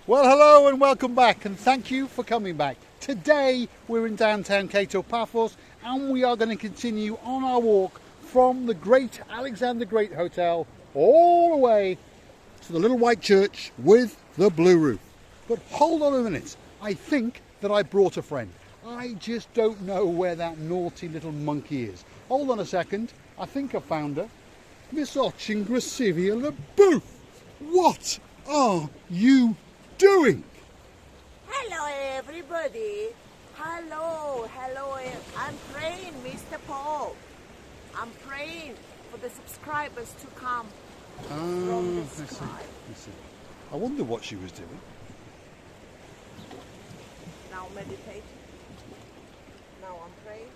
Well, hello and welcome back, and thank you for coming back. Today we're in downtown Kato Paphos, and we are going to continue on our walk from the Great Alexander Great Hotel all the way to the little white church with the blue roof. But hold on a minute, I think that I brought a friend. I just don't know where that naughty little monkey is. Hold on a second, I think I found her. Miss Rachel, what are you doing? Hello everybody. Hello. I'm praying, Mr. Paul. I'm praying for the subscribers to come from the sky. I see. I wonder what she was doing. Now meditating. Now I'm praying.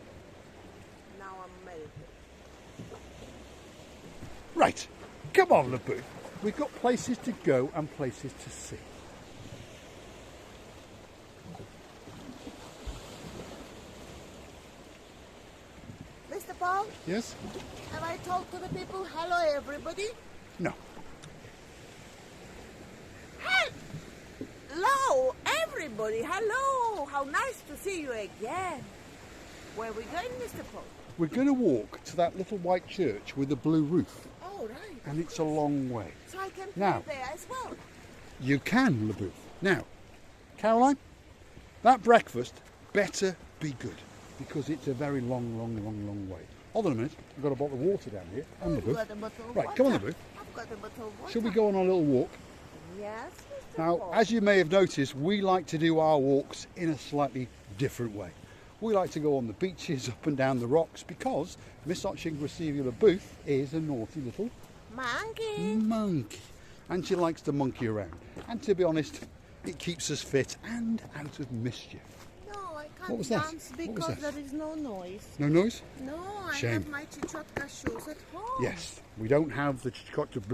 Now I'm meditating. Right, come on, Labu. We've got places to go and places to see. Mr. Paul, Yes? have I talked to the people? Hello everybody. No. Hello everybody. Hello. How nice to see you again. Where are we going, Mr. Paul? We're going to walk to that little white church with the blue roof. Oh, right. And it's a long way. So I can Now. pray there as well. You can, Labu. Now, Caroline, that breakfast better be good, because it's a very long way. Hold on a minute, I've got a bottle of water down here. And I've Labu. got a bottle of Right, water. come on, Labu. I've got a bottle of water. Shall we go on our little walk? Yes, Mr. Now, Paul. as you may have noticed, we like to do our walks in a slightly different way. We like to go on the beaches, up and down the rocks, because Miss Rachel is a naughty little monkey. And she likes to monkey around. And to be honest, it keeps us fit and out of mischief. No, I can't What was that? dance What was because that? there is no noise. No noise? No, I Shame. have my chichotka shoes at home. Yes, we don't have the Chichotka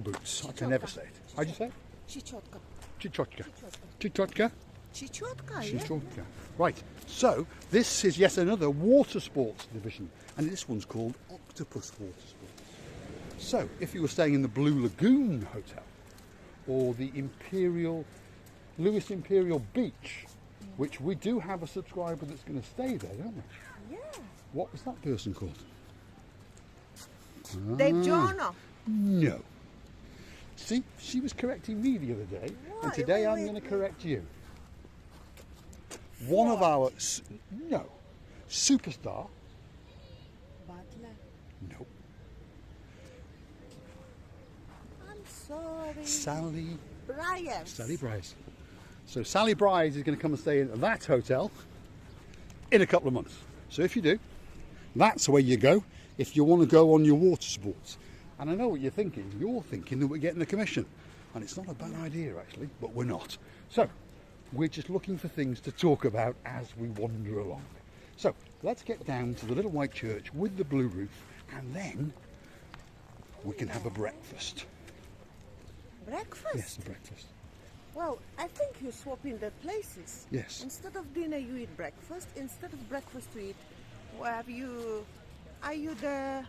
boots. I can never say it. How'd you say it? Chichotka. Chichotka. Chichotka? Chichotka, yeah. Chichotka. Right, so this is yet another water sports division, and this one's called Octopus Water Sports. So, if you were staying in the Blue Lagoon Hotel, or the Lewis Imperial Beach, which we do have a subscriber that's going to stay there, don't we? Yeah. What was that person called? Dave Jonah. No. See, she was correcting me the other day, and today I'm going to correct you. One of our, superstar, Butler. no, I'm sorry. Sally Bryce. So Sally Bryce is going to come and stay in that hotel in a couple of months. So if you do, that's where you go if you want to go on your water sports. And I know what you're thinking. You're thinking that we're getting a commission. And it's not a bad idea, actually, but we're not. So we're just looking for things to talk about as we wander along. So let's get down to the little white church with the blue roof, and then we can have a breakfast. Breakfast? Yes, a breakfast. Well, I think you're swapping the places. Yes. Instead of dinner, you eat breakfast. Instead of breakfast, to eat, are you the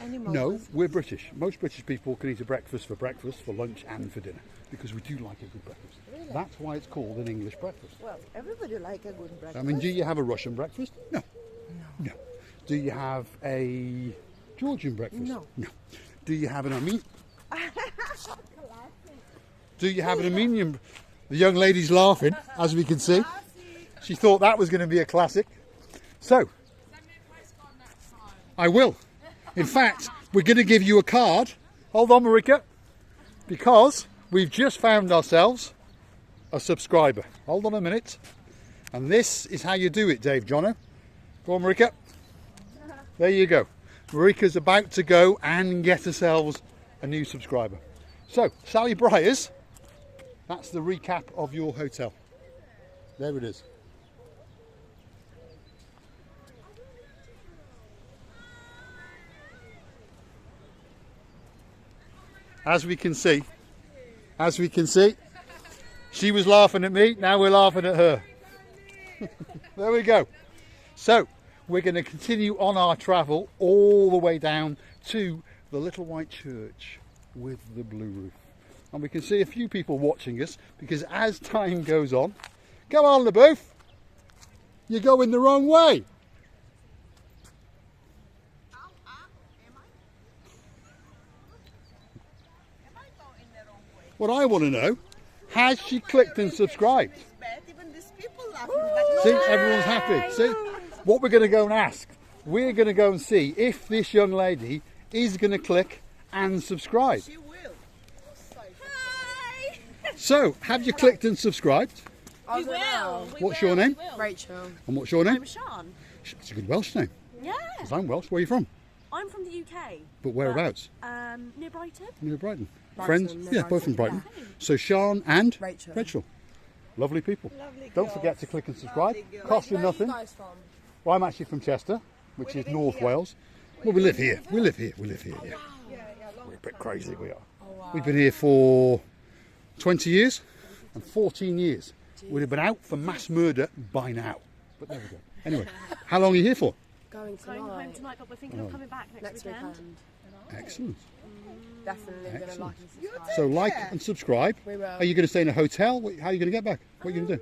animal? No, we're British. Most British people can eat a breakfast, for lunch and for dinner, because we do like a good breakfast. Really? That's why it's called an English breakfast. Well, everybody like a good breakfast. I mean, do you have a Russian breakfast? No. No. Do you have a Georgian breakfast? No. No. Do you have an Armenian? Do you have an Armenian? The young lady's laughing, as we can see. She thought that was going to be a classic. So, I will. In fact, we're going to give you a card. Hold on, Marika, because we've just found ourselves a subscriber. Hold on a minute. And this is how you do it, Dave Jono. Go on, Marika. There you go. Marika's about to go and get ourselves a new subscriber. So, Sally Bryars, that's the recap of your hotel. There it is. As we can see, she was laughing at me, now we're laughing at her. There we go. So, we're going to continue on our travel all the way down to the little white church with the blue roof. And we can see a few people watching us because as time goes on, come on, LeBouf, you're going the wrong way. What I want to know, has she clicked and subscribed? See, everyone's happy. See, what we're going to go and ask, we're going to go and see if this young lady is going to click and subscribe. She will. Hi! So, have you clicked and subscribed? We will. What's your name? Rachel. And what's your name? I'm Sian. It's a good Welsh name. Yeah. 'Cause I'm Welsh. Where are you from? I'm from the UK. But whereabouts? Near Brighton. Near Brighton. Brighton, Friends? near Yeah, both from Brighton. Brighton. So Sian and Rachel. Lovely people. Lovely Don't girls. forget to click and subscribe. Lovely girls. Costs you Where are nothing. you guys from? Well, I'm actually from Chester, which is live in North here. Wales. Well, we live here. We live here. We live here, yeah. Long We're a bit crazy, we are. Oh, wow. We've been here for 20 years and 14 years. We'd have been out for mass murder by now. But there we go. Anyway, how long are you here for? Going Going home tonight, but we're thinking of coming back next weekend. Excellent. Definitely going to Excellent. like and subscribe. So like and subscribe. We will. Are you going to stay in a hotel? How are you going to get back? What are you going to do?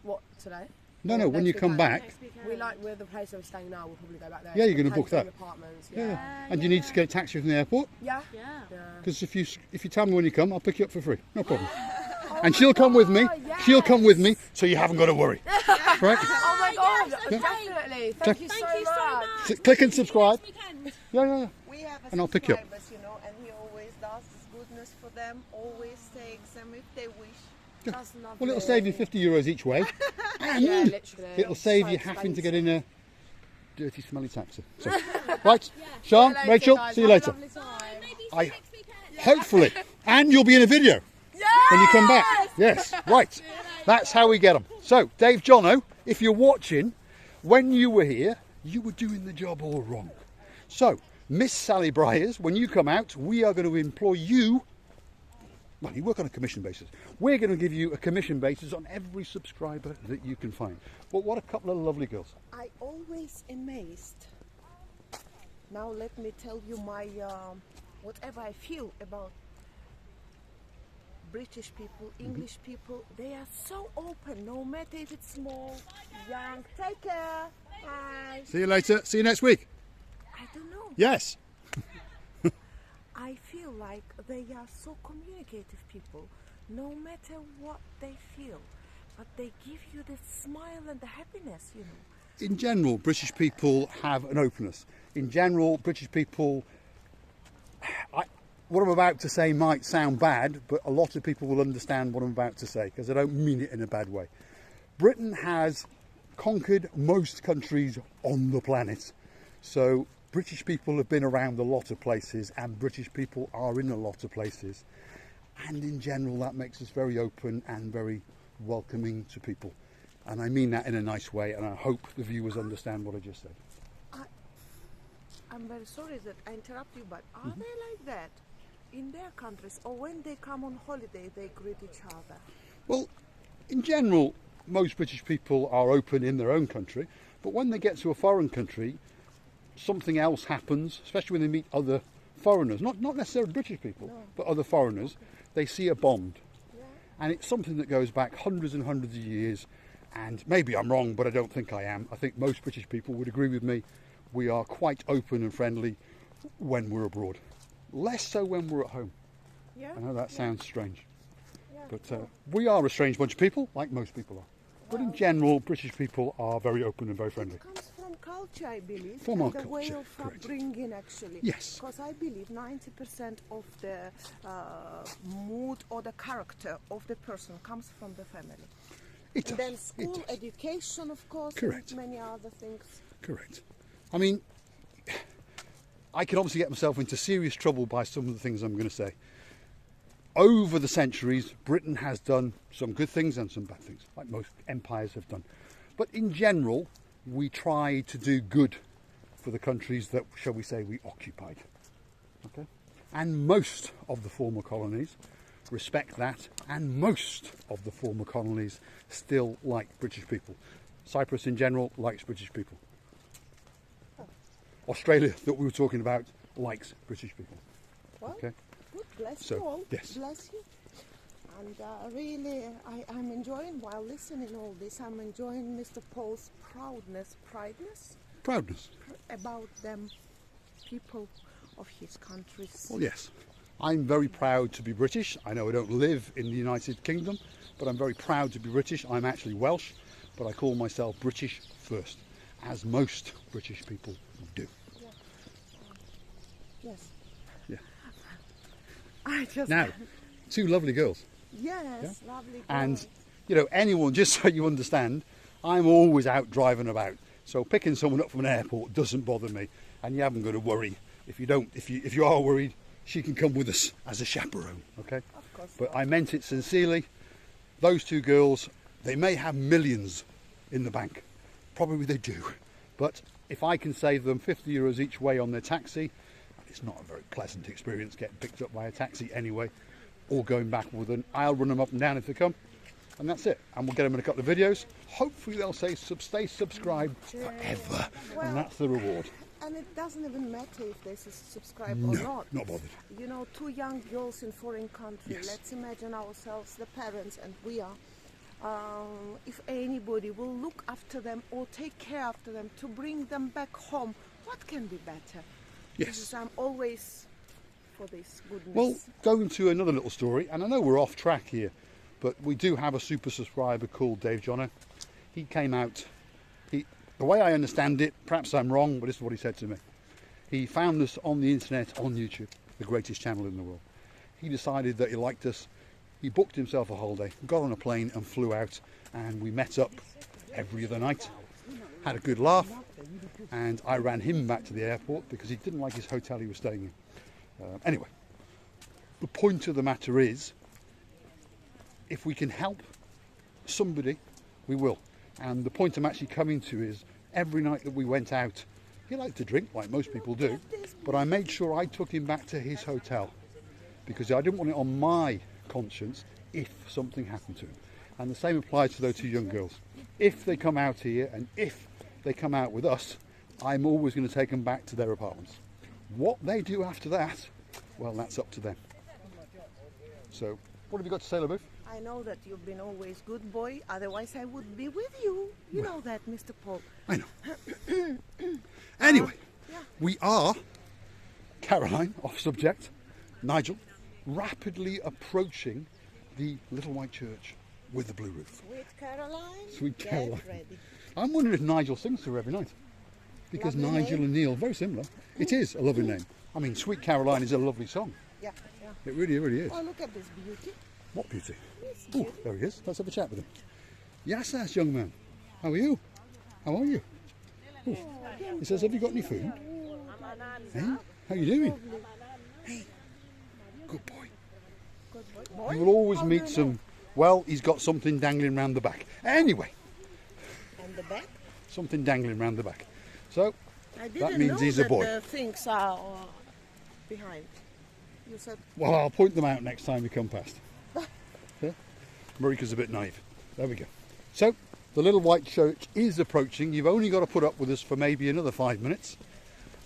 What, today? No, Or when next you come weekend? back. Next weekend. We like, we're the place where we're staying now, we'll probably go back there. Yeah, you're We're gonna book paying that. for Apartments, Yeah. yeah. And you need to get a taxi from the airport? Yeah. Yeah. Yeah. Because if you tell me when you come, I'll pick you up for free. No problem. And she'll come with me. yes. She'll come with me, so you haven't got to worry. Right? Oh my god, yes, definitely. Thank you so much. So click and subscribe. Next weekend. Yeah. We have a And I'll pick you up. subscribers, you know, and he always does his goodness for them, always takes them if they wish. That's lovely. Well, it'll save you €50 each way. And Yeah, literally. it'll save So you having to get expensive. in a dirty, smelly taxi. So, right, Sian, See you later, Rachel, guys. see you Have a later. lovely time. Maybe see I- you next weekend. Hopefully. And you'll be in a video when you come back. Yes, right. That's how we get them. So, Dave Jono, if you're watching, when you were here, you were doing the job all wrong. So, Miss Sally Briers, when you come out, we are going to employ you. Well, you work on a commission basis. We're going to give you a commission basis on every subscriber that you can find. But what a couple of lovely girls. I always amazed. Now let me tell you my whatever I feel about British people, English people. They are so open, no matter if it's small, young. Take care. Bye. See you later. See you next week. I don't know. Yes. I feel like they are so communicative people, no matter what they feel, but they give you the smile and the happiness, you know. In general, British people have an openness. In general, British people, what I'm about to say might sound bad, but a lot of people will understand what I'm about to say because I don't mean it in a bad way. Britain has conquered most countries on the planet. So British people have been around a lot of places and British people are in a lot of places. And in general, that makes us very open and very welcoming to people. And I mean that in a nice way, and I hope the viewers understand what I just said. I'm very sorry that I interrupt you, but are they like that in their countries, or when they come on holiday they greet each other? Well, in general, most British people are open in their own country, but when they get to a foreign country, something else happens, especially when they meet other foreigners, not necessarily British people, but other foreigners. They see a bond. And it's something that goes back hundreds and hundreds of years. And maybe I'm wrong, but I don't think I am. I think most British people would agree with me. We are quite open and friendly when we're abroad. Less so when we're at home. Yeah. I know that sounds strange. Yeah. But we are a strange bunch of people, like most people are. But in general, British people are very open and very friendly. It comes from culture, I believe, From our and the way culture, of correct. upbringing, actually. Yes. Because I believe 90% of the mood or the character of the person comes from the family. It And does. then It school, does. education, of course, Correct. and many other things. Correct. I mean, I can obviously get myself into serious trouble by some of the things I'm going to say. Over the centuries, Britain has done some good things and some bad things, like most empires have done. But in general, we try to do good for the countries that, shall we say, we occupied. Okay? And most of the former colonies respect that, and most of the former colonies still like British people. Cyprus in general likes British people. Australia, that we were talking about, likes British people. Well, Okay? good, bless So, you all. yes. Bless you. And really, I'm enjoying while listening all this. I'm enjoying Mr. Paul's Proudness. about them people of his countries. Well, yes. I'm very proud to be British. I know I don't live in the United Kingdom, but I'm very proud to be British. I'm actually Welsh, but I call myself British first, as most British people do. Yes. Yeah. I just Now, two lovely girls. yes, lovely girl. And, you know, anyone, just so you understand, I'm always out driving about. So picking someone up from an airport doesn't bother me. And you haven't got to worry. If you are worried, she can come with us as a chaperone, okay? Of course. But I meant it sincerely. Those two girls, they may have millions in the bank. Probably they do. But if I can save them 50 euros each way on their taxi, it's not a very pleasant experience getting picked up by a taxi anyway, or going back with them. I'll run them up and down if they come. And that's it. And we'll get them in a couple of videos. Hopefully they'll say stay subscribed forever. And that's the reward. And it doesn't even matter if they subscribe or not. Not bothered. You know, two young girls in foreign country. Yes. Let's imagine ourselves, the parents, and we are. If anybody will look after them or take care after them to bring them back home, what can be better? Yes. Because I'm always for this goodness. Well, going to another little story, and I know we're off track here, but we do have a super subscriber called Dave Jono. He came out, the way I understand it, perhaps I'm wrong, but this is what he said to me. He found us on the internet, on YouTube, the greatest channel in the world. He decided that he liked us. He booked himself a holiday, got on a plane and flew out, and we met up every other night, had a good laugh, and I ran him back to the airport because he didn't like his hotel he was staying in. Anyway, the point of the matter is, if we can help somebody, we will. And the point I'm actually coming to is, every night that we went out, he liked to drink like most people do, but I made sure I took him back to his hotel because I didn't want it on my conscience if something happened to him. And the same applies to those two young girls. If they come out here and if they come out with us, I'm always going to take them back to their apartments. What they do after that, well, that's up to them. So, what have you got to say, LaBeouf? I know that you've been always good boy, otherwise I would be with you. You know that, Mr. Paul. I know. Anyway, we are, Caroline, off subject, Nigel, rapidly approaching the little white church with the blue roof. Sweet Caroline. Sweet get Caroline. ready. I'm wondering if Nigel sings to her every night. Because Lovely Nigel name. and Neil, very similar. It is a lovely name. I mean, Sweet Caroline is a lovely song. Yeah, yeah. It really, really is. Oh, look at this beauty. What beauty. It's Oh, there he is. Let's have a chat with him. Yes, young man. How are you? How are you? Oh. He says, have you got any food? Hey, how you doing? Hey, good boy. Good boy. You will always How do meet you some, know? well, he's got something dangling round the back. Anyway, And the back? something dangling round the back. So, I didn't means know he's a that boy. the things are behind. You said, well, I'll point them out next time we come past. Yeah? Marika's a bit naive. There we go. So, the little white church is approaching. You've only got to put up with us for maybe another 5 minutes.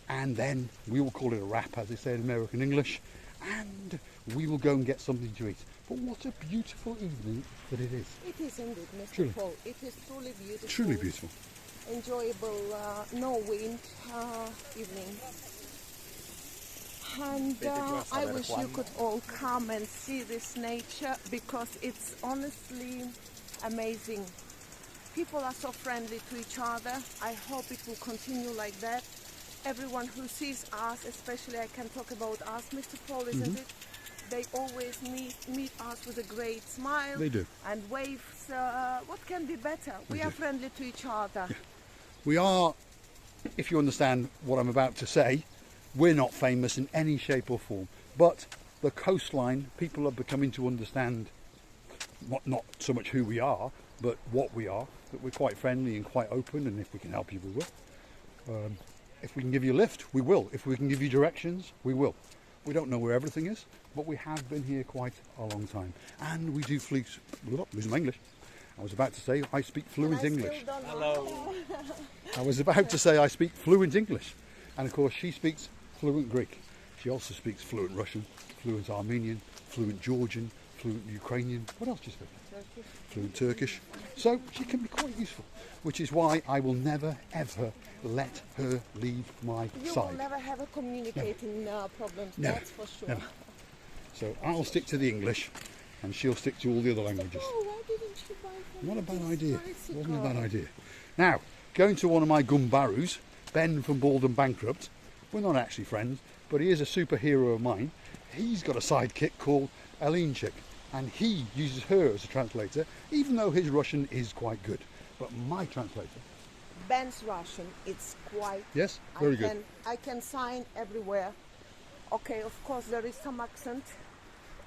And then we will call it a wrap, as they say in American English. And we will go and get something to eat. But what a beautiful evening that it is. it is indeed, Mr. Truly. Paul. It is truly beautiful. Truly beautiful. Enjoyable, no wind evening. And I wish you could all come and see this nature because it's honestly amazing. People are so friendly to each other. I hope it will continue like that. Everyone who sees us, especially I can talk about us, Mr. Paul, isn't it? They always meet us with a great smile. They do. And waves. What can be better? We are friendly to each other. We are, if you understand what I'm about to say, we're not famous in any shape or form. But the coastline, people are becoming to understand not so much who we are, but what we are. That we're quite friendly and quite open, and if we can help you, we will. If we can give you a lift, we will. If we can give you directions, we will. We don't know where everything is, but we have been here quite a long time. And we do losing my English. I was about to say I speak fluent English. I was about to say I speak fluent English. And of course she speaks fluent Greek. She also speaks fluent Russian, fluent Armenian, fluent Georgian, fluent Ukrainian. What else do you speak? Fluent Turkish. So she can be quite useful, which is why I will never ever let her leave my You side. will never have a communicating problems, Never. that's for sure. Never. So I'll stick to the English and she'll stick to all the other languages. Oh, why didn't you buy from Not a me bad this idea. bicycle? Wasn't a bad idea. Now, going to one of my gumbarus, Ben from Bald and Bankrupt. We're not actually friends, but he is a superhero of mine. He's got a sidekick called Elinchik, and he uses her as a translator, even though his Russian is quite good. But my translator... Ben's Russian, it's quite... Yes, very good. I can sign everywhere. Okay, of course there is some accent,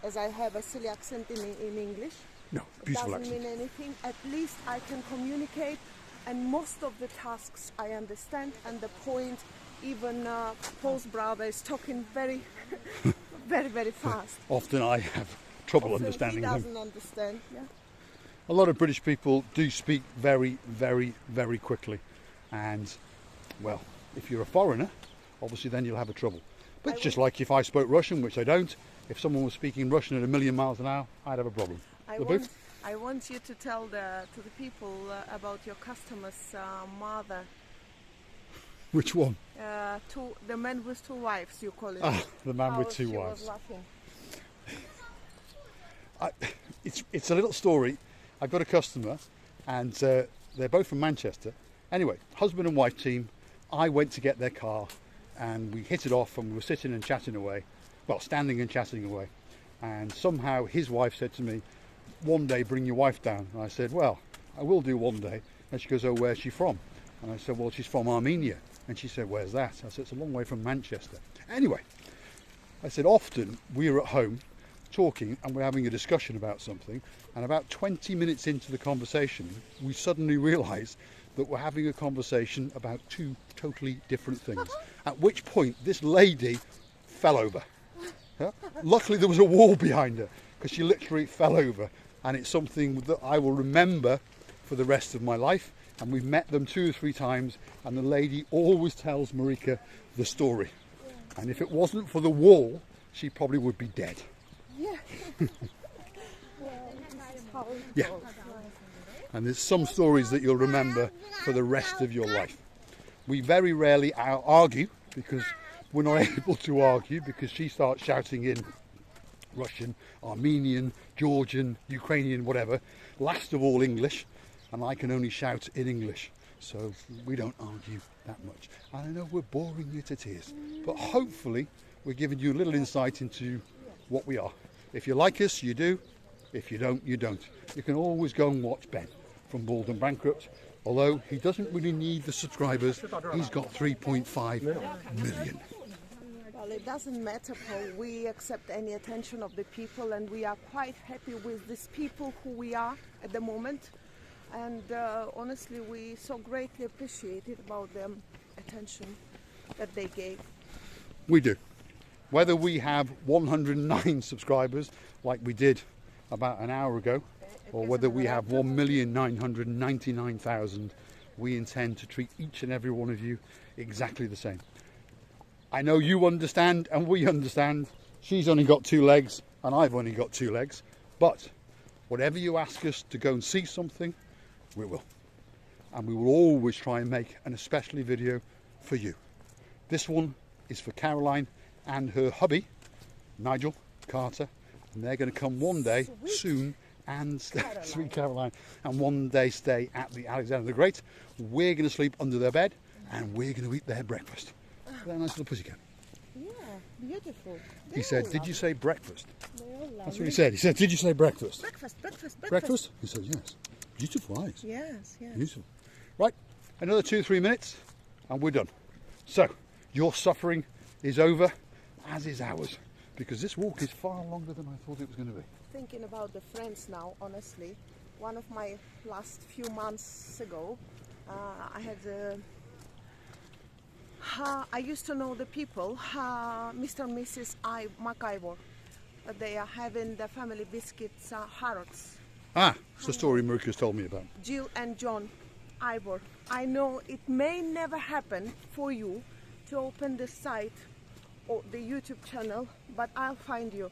as I have a silly accent in English. No, beautiful Doesn't accent. mean anything. At least I can communicate, and most of the tasks I understand. And the point, even Paul's brother is talking very, very fast. Often I have trouble Also, understanding he him. doesn't understand. Yeah. A lot of British people do speak very quickly, and well, if you're a foreigner, obviously then you'll have a trouble. But it's just like if I spoke Russian, which I don't, if someone was speaking Russian at 1,000,000 miles an hour, I'd have a problem. I want you to tell to the people about your customer's mother. Which one? The man with two wives, you call it. Ah, the man with How two she wives. was laughing. It's a little story. I've got a customer, and they're both from Manchester. Anyway, husband and wife team. I went to get their car, and we hit it off, and we were sitting and chatting away. Well, standing and chatting away. And somehow his wife said to me, "One day bring your wife down." And I said, "Well, I will do one day." And she goes, "Oh, where's she from?" And I said, "Well, she's from Armenia." And she said, "Where's that?" I said, "It's a long way from Manchester." Anyway, I said, often we're at home talking and we're having a discussion about something, and about 20 minutes into the conversation we suddenly realise that we're having a conversation about two totally different things. At which point this lady fell over. Yeah? Luckily there was a wall behind her, because she literally fell over, and it's something that I will remember for the rest of my life. And we've met them 2 or 3 times, and the lady always tells Marika the story. And if it wasn't for the wall, she probably would be dead. Yeah. Yeah. And there's some stories that you'll remember for the rest of your life. We very rarely argue, because we're not able to argue, because she starts shouting in Russian, Armenian, Georgian, Ukrainian, whatever. Last of all English, and I can only shout in English. So we don't argue that much. And I know we're boring you to tears, but hopefully we're giving you a little insight into what we are. If you like us, you do. If you don't, you don't. You can always go and watch Ben from Bald and Bankrupt. Although he doesn't really need the subscribers, he's got 3.5 million. Well, it doesn't matter, Paul. We accept any attention of the people, and we are quite happy with these people who we are at the moment. And honestly, we so greatly appreciate it about the attention that they gave. We do. Whether we have 109 subscribers, like we did about an hour ago, or whether we have 1,999,000, we intend to treat each and every one of you exactly the same. I know you understand, and we understand. She's only got 2 legs, and I've only got 2 legs. But whatever you ask us to go and see something, we will. And we will always try and make an especially video for you. This one is for Caroline and her hubby, Nigel, Carter. And they're going to come one day soon and stay, sweet Caroline, and one day stay at the Alexander the Great. We're going to sleep under their bed, and we're going to eat their breakfast. They're a nice little pussycat. Yeah, beautiful. He said, "Did you say breakfast?" They're all That's what he said. He said, "Did you say breakfast?" Breakfast. Breakfast? He said, "Yes." Beautiful eyes. Yes, yes. Beautiful. Right, another 2 or 3 minutes, and we're done. So, your suffering is over, as is ours, because this walk is far longer than I thought it was going to be. Thinking about the friends now, honestly, one of my last few months ago, I had I used to know the people, Mr. and Mrs. McIvor. They are having the family biscuits, Harrods. Ah, it's the story Marika's told me about. Jill and John Ivor. I know it may never happen for you to open the site or the YouTube channel, but I'll find you.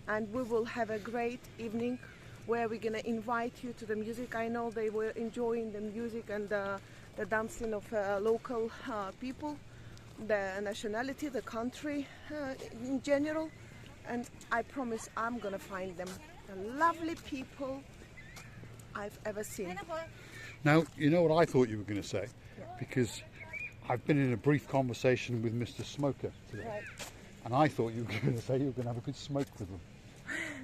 and we will have a great evening where we're gonna invite you to the music. I know they were enjoying the music and the dancing of local people, the nationality, the country in general, and I promise I'm gonna find them the lovely people I've ever seen. Now, you know what I thought you were going to say, because I've been in a brief conversation with Mr. Smoker today, Right. and I thought you were going to say you were going to have a good smoke with them,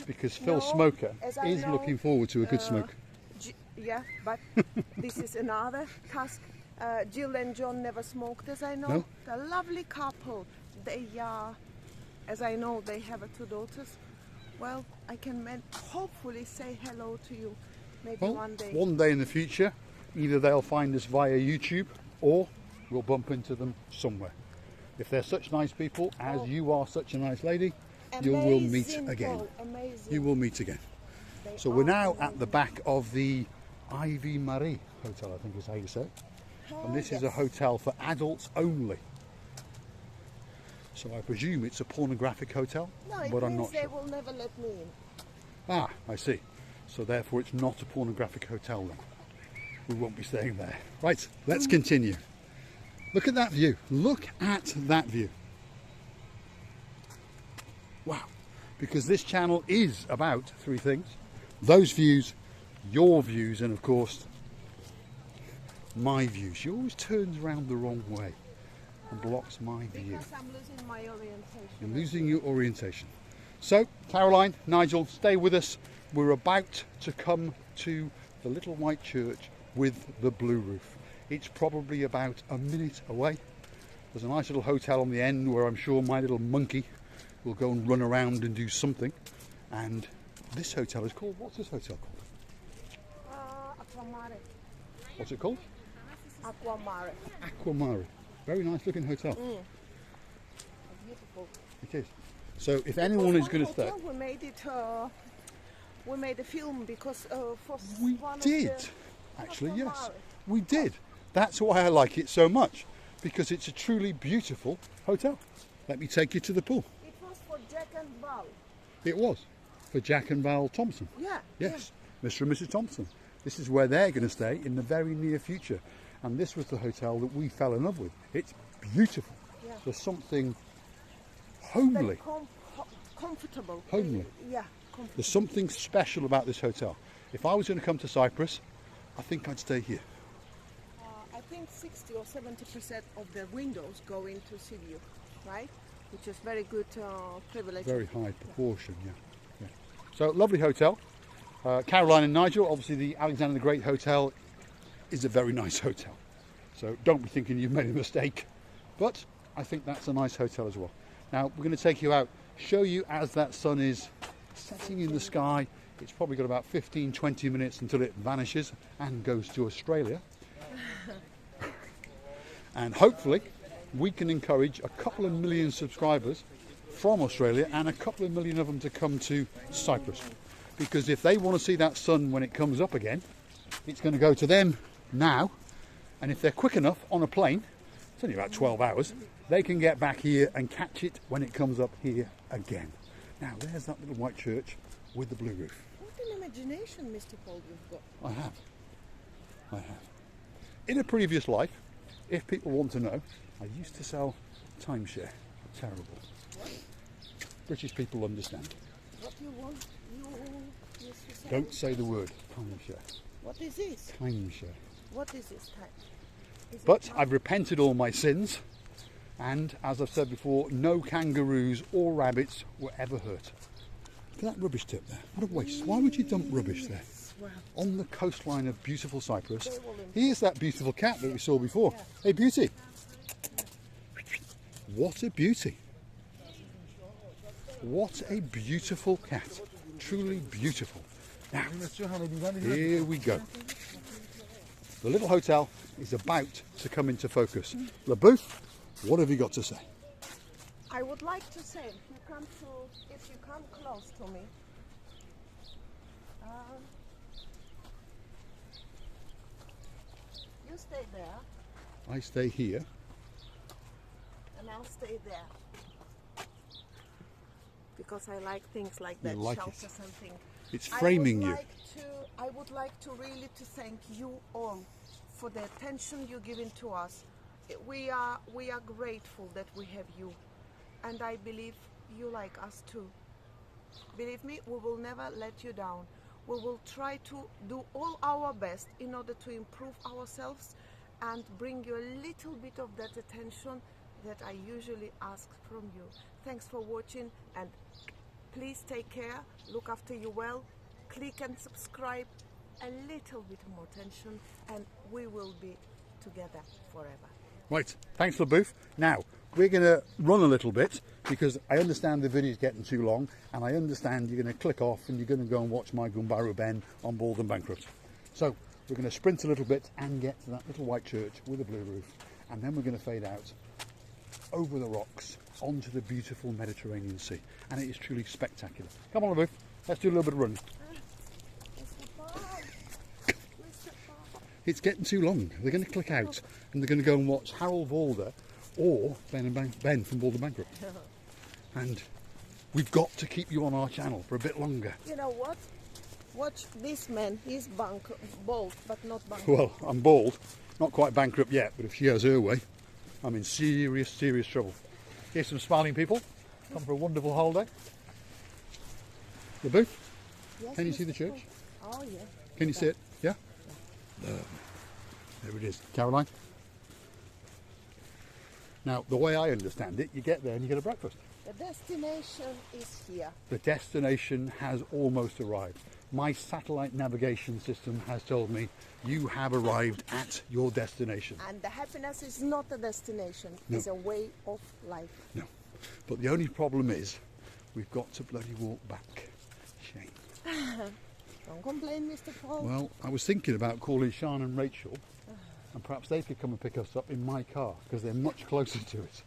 because Phil No, Smoker as I is know, looking forward to a good smoke. Yeah, but this is another task. Jill and John never smoked, as I know. No? The lovely couple. They are, as I know, they have 2 daughters. Well, I can hopefully say hello to you maybe Well, one day. in the future, either they'll find us via YouTube or we'll bump into them somewhere. If they're such nice people, as you are such a nice lady, you will meet Amazing, again. Paul, amazing. You will meet again. They So we're are now amazing. at the back of the Ivy Marie Hotel, I think is how you say it. And this is a yes. hotel for adults only. So I presume it's a pornographic hotel, No, it but I'm means not they sure. will never let me in. Ah, I see. So therefore it's not a pornographic hotel then. We won't be staying there. Right, let's continue. Look at that view. Look at that view. Wow. Because this channel is about 3 things. Those views, your views, and of course, my views. She always turns around the wrong way and blocks my view. Because I'm losing my orientation. You're losing your orientation. So, Caroline, Nigel, stay with us. We're about to come to the little white church with the blue roof. It's probably about a minute away. There's a nice little hotel on the end where I'm sure my little monkey will go and run around and do something. And this hotel is called, what's this hotel called? Aquamare. What's it called? Aquamare. Aquamare. Very nice looking hotel. Beautiful. It is. So if anyone is going to stay, We made it. We made a film because for we one did. of the Actually, yes, Aquamare. we did. That's why I like it so much, because it's a truly beautiful hotel. Let me take you to the pool. It was for Jack and Val. It was for Jack and Val Thompson. Yeah. Yes, Mr. and Mrs. Thompson. This is where they're going to stay in the very near future. And this was the hotel that we fell in love with. It's beautiful. Yeah. There's something Very homely. comfortable. Homely. Yeah. Comfortable. There's something special about this hotel. If I was going to come to Cyprus, I think I'd stay here. I think 60 or 70% of the windows go into sea view, right? Which is very good privilege. Very high proportion, yeah. So, lovely hotel. Caroline and Nigel, obviously the Alexander the Great Hotel is a very nice hotel. So don't be thinking you've made a mistake. But I think that's a nice hotel as well. Now, we're going to take you out, show you as that sun is setting in the sky. It's probably got about 15-20 minutes until it vanishes and goes to Australia. And hopefully we can encourage a couple of million subscribers from Australia and a couple of million of them to come to Cyprus. Because if they want to see that sun when it comes up again, it's going to go to them now. And if they're quick enough on a plane, it's only about 12 hours, they can get back here and catch it when it comes up here again. Now there's that little white church with the blue roof. What an imagination, Mr. Paul, you've got. I have. In a previous life, if people want to know, I used to sell timeshare. Terrible. British people understand. What do you want? You used to say? Don't say the word timeshare. What is this? Timeshare. What is this type? Is it But time? I've repented all my sins, and as I've said before, no kangaroos or rabbits were ever hurt. Look at that rubbish tip there. What a waste. Why would you dump rubbish there? Well, On the coastline of beautiful Cyprus. They will enjoy. Here's that beautiful cat that we saw before. Hey, beauty. What a beauty. What a beautiful cat. Truly beautiful. Now, here we go. The little hotel is about to come into focus. LaBouffe, what have you got to say? I would like to say, if you come close to me, you stay there, I stay here. and I'll stay there. because I like things like that, like shells it. or something. It's framing you. I would like to really to thank you all for the attention you're giving to us. We are grateful that we have you, and I believe you like us too. Believe me, we will never let you down. We will try to do all our best in order to improve ourselves and bring you a little bit of that attention that I usually ask from you. Thanks for watching, and please take care, look after you well, click and subscribe, a little bit more attention, and we will be together forever. Right, thanks LaBouffe. Now, we're going to run a little bit because I understand the video's getting too long, and I understand you're going to click off and you're going to go and watch my Gumbaru Ben on Bald and Bankrupt. So, we're going to sprint a little bit and get to that little white church with a blue roof, and then we're going to fade out over the rocks onto the beautiful Mediterranean Sea, and it is truly spectacular. Come on LaBouffe, let's do a little bit of running. It's getting too long. They're going to click out and they're going to go and watch Harold Valder or Ben from Bald and Bankrupt. And we've got to keep you on our channel for a bit longer. You know what? Watch this man. He's bald, but not bankrupt. Well, I'm bald, not quite bankrupt yet, but if she has her way, I'm in serious, serious trouble. Here's some smiling people. Come for a wonderful holiday. LaBouffe, Yes, can you see Mr. the church? Paul. Oh, yeah. Can you see it? Yeah? There it is. Caroline? Now, the way I understand it, you get there and you get a breakfast. The destination is here. The destination has almost arrived. My satellite navigation system has told me you have arrived at your destination. And the happiness is not a destination, No. it's a way of life. No. But the only problem is we've got to bloody walk back. Shame. Don't complain, Mr. Paul. Well, I was thinking about calling Sian and Rachel, and perhaps they could come and pick us up in my car because they're much closer to it.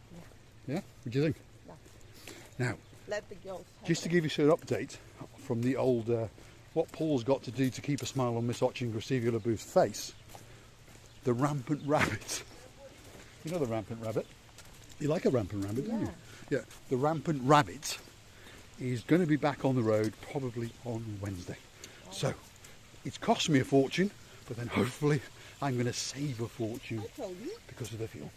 Yeah? What do you think? No. Now, Let the girls have just to it. give you an update from the old, what Paul's got to do to keep a smile on Miss Oching Gracevia LaBouffe's face, the rampant rabbit. You know the rampant rabbit? You like a rampant rabbit, don't you? Yeah. The rampant rabbit is going to be back on the road probably on Wednesday. So, it's cost me a fortune, but then hopefully I'm going to save a fortune I told you. because of the fuel.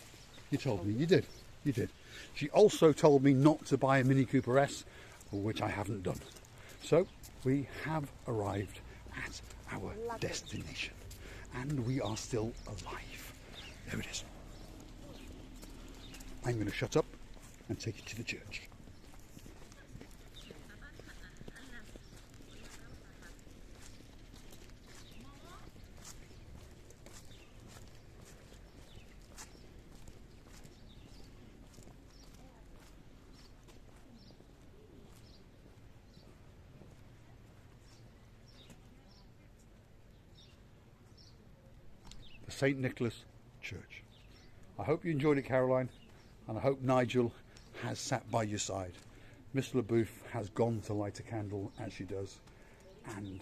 You told me, you did. You did. She also told me not to buy a Mini Cooper S, which I haven't done. So we have arrived at our destination, and we are still alive. There it is. I'm going to shut up and take you to the church. The St. Nicholas Church. I hope you enjoyed it, Caroline, and I hope Nigel has sat by your side. Miss LaBouffe has gone to light a candle as she does and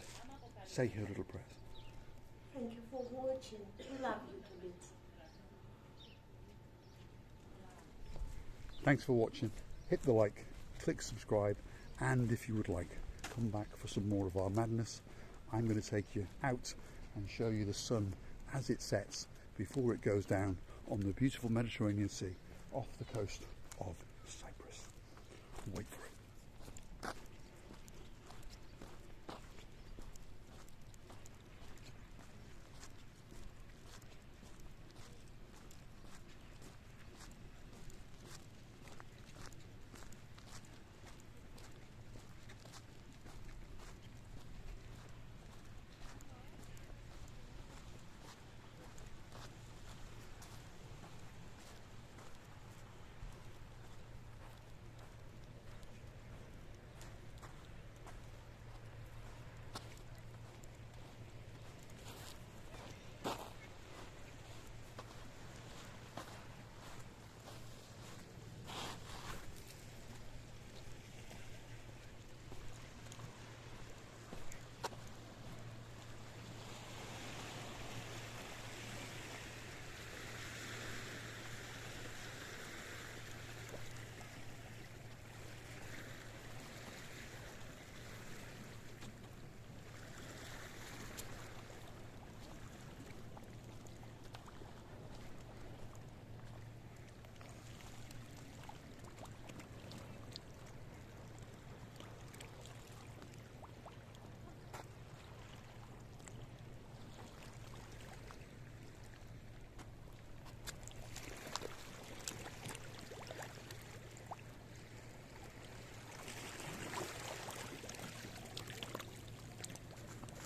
say her little prayers. Thank you for watching. We love you to bits. Thanks for watching. Hit the like, click subscribe, and if you would like, come back for some more of our madness. I'm going to take you out and show you the sun as it sets before it goes down on the beautiful Mediterranean Sea off the coast of Cyprus. Wait for